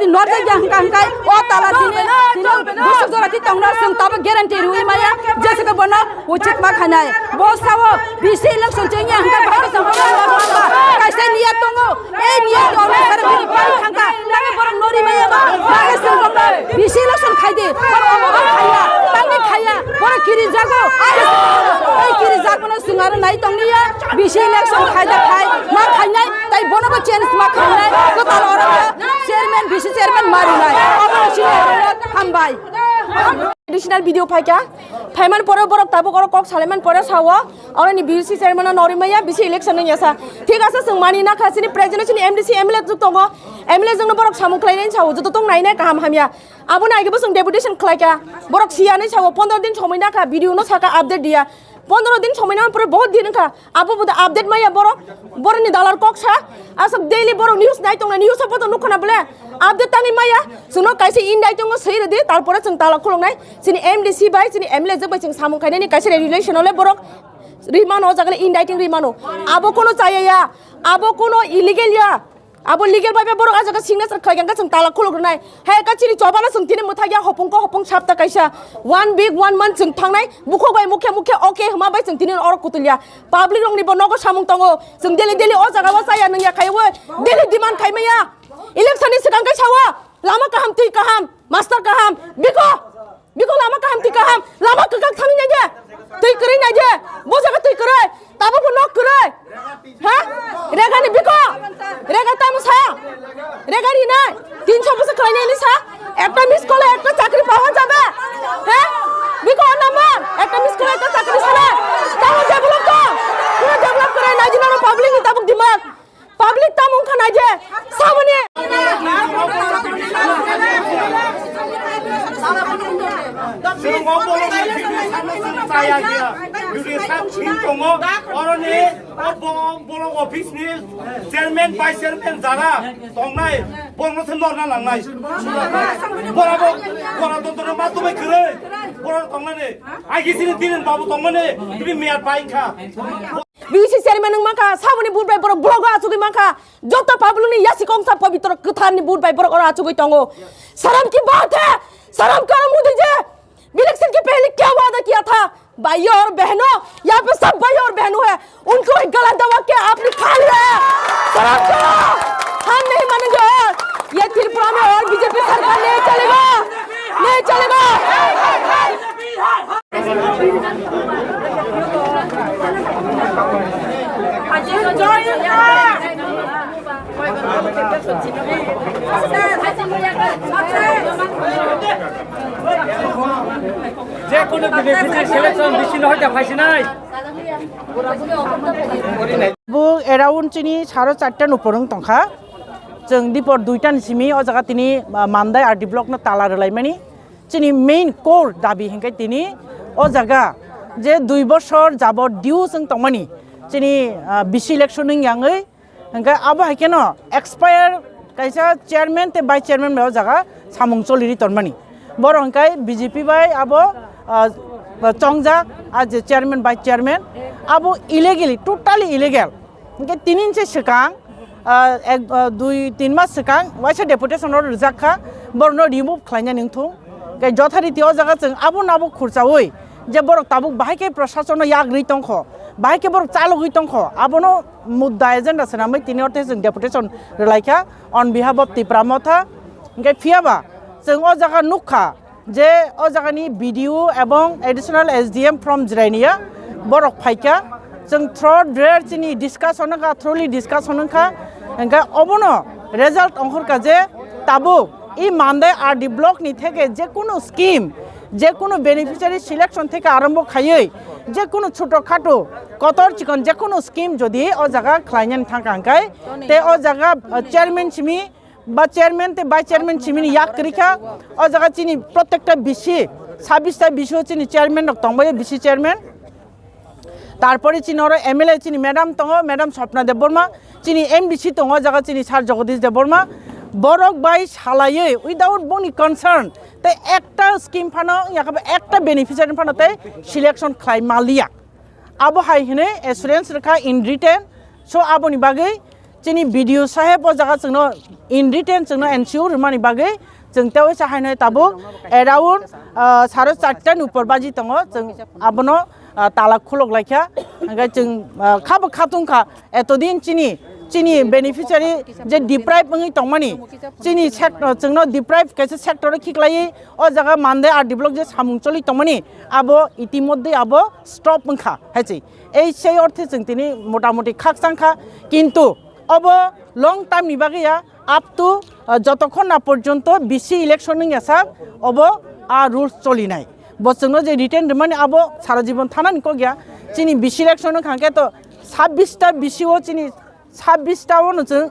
যদি নর্জে হংকাই ও তালা দিনে বসু জরাতি তংনা সং তাব গ্যারান্টি রুই মায়া জেসে কে বনা উচিত মা খানায় বসাও বিসি ইলেকশন চেঙ্গে হংকা ভাগ সংবা কাইসে নিয়া তঙ্গো এই নিয়া তঙ্গো সার বিনি পাই খাঙ্কা লাগে বড় নরি মায়া বা ভাগ সংবা বিসি ইলেকশন খাইদে বড় খাইয়া তাঙ্গে খাইয়া বড় কিরি জাগো এই কিরি জাগনো সুঙ্গার নাই তংনিয়া বিসি ইলেকশন খাইদা খাই মা খাইনাই তাই বনবো চেঞ্জ মা খাইনাই তো তার ওরা চেয়ারম্যান বিসি চেয়ারম্যান মারি নাই অবশ্যই হামবাই এডিশনাল ভিডিও ফাইকা ফাইমান পরে বরক তাবো করো কক সালেমান পরে সাওয়া অরনি বিসি চেয়ারম্যান নরিমাইয়া বিসি ইলেকশন নিয়াসা ঠিক আছে जों मानि ना खासिनि प्रेसिडेन्ट सिनि एमडीसी एमएलए जुग दङ एमएलए जोंनो बरक सामु खलायनायनि साव जत दं नायनाय गाहाम हामिया आबो नायगेबो जों डेपुटेशन खलायका बरक सियानि साव 15 दिन समय नाखा भिडिअ नो साका आपडेट दिया 15 दिन समय ना पर बहुत दिन का आबो बुदा आपडेट माया बरक बरनि दालार कक सा आसब डेली बरक न्यूज नाय दं न्यूज सपत नुखना बले आपडेट तानि माया जोंनो कायसे इनडाइ दङ सैरे दे तारपरे जों ताला खलंनाय सिनि एमडीसी बाय सिनि एमएलए जों बाय जों सामु खायनायनि कायसे रेगुलेशन ले बरक रिमानो जागले इनडाइटिंग रिमानो आबो कोनो चायया आबो कोनो इलीगल या आबो लीगल बाय बरक आजका सिग्नेचर खायगांगा जों ताला खलग्रनाय हे काचिनि चबाना जों तिने मुथाया हपंको हपं साबता कायसा 1 वीक 1 मंथ जों थांनाय बुखो बाय मुखे मुखे ओके हमा बाय जों तिने अर कुतुलिया पब्लिक रंनि बनगो सामुं तंगो जों डेली डेली अ जागा वा चाया नंया खायवो डेली डिमान्ड खायमैया इलेक्शननि सिगां गायसावा लामा काहाम ति काहाम मास्टर काहाम बिको लामा काहाम ति काहाम लामा ककाक थांनि नायजे तै करै नायजे बो जागा तै करै ताबो को नक करै हा रेगानि बिको रेगा ताम सा रेगानि नाय 300 বছর খাইনাयनि सा একটা মিস কলে একটা চাকরি পাওয়া যাবে হ্যাঁ বিকো নাম্বার একটা মিস কলে একটা চাকরি ছাড়া তাও ডেভেলপ তো পুরো ডেভেলপ করে নাইজিনা পাবলিক নি তাবক দিমাগ পাবলিক তামুং খানাইजे সামনে চেয়ারম্যান ভাইস চেয়ারম্যান যারা তংনাই বর্ণসে নরনা লাंनाय বরাবো বরাদন্তরের মাধ্যমে করে বড় তংনানে আইগিসিনি দিনেন বাবু তংমানে তুমি মেয়ার পাইখা बिसि चेयरमैन माखा सामनि बुटबाय बर ब्लग आचुगै माखा जत पाबलुनि यासि कंसा पवित्र कथानि बुटबाय बर और आचुगै तंगो शर्म की बात है शर्म करो मोदी जी इलेक्शन के पहले क्या वादा किया था भाई और बहनों यहाँ पे सब भाई और बहनों है उनको एक गलत दवा के आपने खा लिया है शर्म करो हम नहीं मानेंगे और ये त्रिपुरा में और बीजेपी सरकार नहीं चलेगा যে কোনো বেনিফিশিয়ারি সিলেকশন বেশি না হইতা পাইছি নাই बु एराउन्ड चिनि 4:30 उपरं तंखा जों दिपर 2टानि सिमि अ जागा तिनि मान्दाय आरडि ब्लक न ताला रलायमानि चिनि मेन कोर दाबि हेंखाय तिनि अ जागा जे 2 বছর जाबो डिउ जों तंमानि चिनि बिसि इलेक्शन यांगै हेंखाय आबो हायकेन एक्सपायर कायसा चेयरमैन ते बाय चेयरमैन बेव जागा सामुं चलिरि तंमानि बर हेंखाय बीजेपी बाय आबो चंगजा आज चेयरमैन बाय चेयरमैन आबो इलीगली टोटाली इलीगल हेंखाय 3 इनसे सिगां 2-3 मास सिगां वाइसा डेपुटेशन रजाखा बरनो रिमुभ खालायना नोंथौ कै जथारिति अ जागा जों आबो नाबो खुरजावै जे बरक ताबो बाहायके प्रशासन याग्रि तंख बाहायके बरक चालुगै तंख आबोनो मुद्दा एजेंडा सनामै तिनि अरते जों डेपुटेशन रलायखा अन बिहाफ अफ तिप्रामथा हेंखाय फियाबा जों अ जागा नुखा जे अ जागानि भिडिअ एवं एडिशनल एसडीएम फ्रम जिरायनिया बरक फाइका जों थ्रड ड्रेर चिनि डिसकासन का थ्रली डिसकासन का हेंखाय अबनो रिजल्ट अंखरका जे ताबो इ मान्दाय आरडि ब्लक नि थेके जे कोनो स्कीम जे कोनो बेनिफिशियारि सिलेक्शन थेके आरम्भ खायै जे कोनो छोटो खाटो कतर चिकन जे कोनो स्कीम जदि अ जागा खालायनानै थांखांखाय ते अ जागा चेयरमैन सिमि बा चेयरमैन ते बाय चेयरमैन सिमिनि याक करिखा अ जागा चिनि प्रत्येकटा बिसि 26टा बिसि चिनि चेयरमैन रक तंबाय बिसि चेयरमैन तारपरे चिनि और एमएलए चिनि मैडम तंगो मैडम स्वप्ना देबबर्मा चिनि एमडीसी तंगो जागा चिनि सार जगदीश देबबर्मा बरक बाय सालायै उइदाउट बनि कनसार्न ते एकटा स्कीम फानो याखबे एकटा बेनिफिशियारि फानो ते सिलेक्शन खाय मालिया आबो हाय हने एसुरेंस रखा इन रिटेन सो आबोनि बागै চিনি বিডিও সাহেব ও জায়গা जोंनो इन रिटेन जोंनो एनसिउ रमानि बागै जों तेव साहायनाय ताबो एराउन्ड 4:30 उपर बाजि दङ जों आबनो ताला खुलक लायखा ओंखाय जों खाबो खाथुंखा एतदिन चिनी बेनिफिशियारि जे डिप्राइभ नङै दंमानि चिनी सेक्टर जोंनो डिप्राइभ कैसे सेक्टर खिखलायै ओ जागा मानदे आर डेभलप जे सामुंचलि दंमानि आबो इतिमध्ये आबो स्टप मंखा हायसै এই সেই অর্থে जों दिनै मोटामुटी खाकसांखा किन्तु अब लंग टाइम नि बागैया আপ টু যতক্ষণ না পর্যন্ত বিসি ইলেকশন হিসাব अब आ रुल्स चलिनाय बसजोंनो जे रिटेन रिमानि आबो सारा जीवन थानानि को गया चिनी बिसि इलेक्शन खांके तो 26टा बिसिओ चिनी 26टाओ जों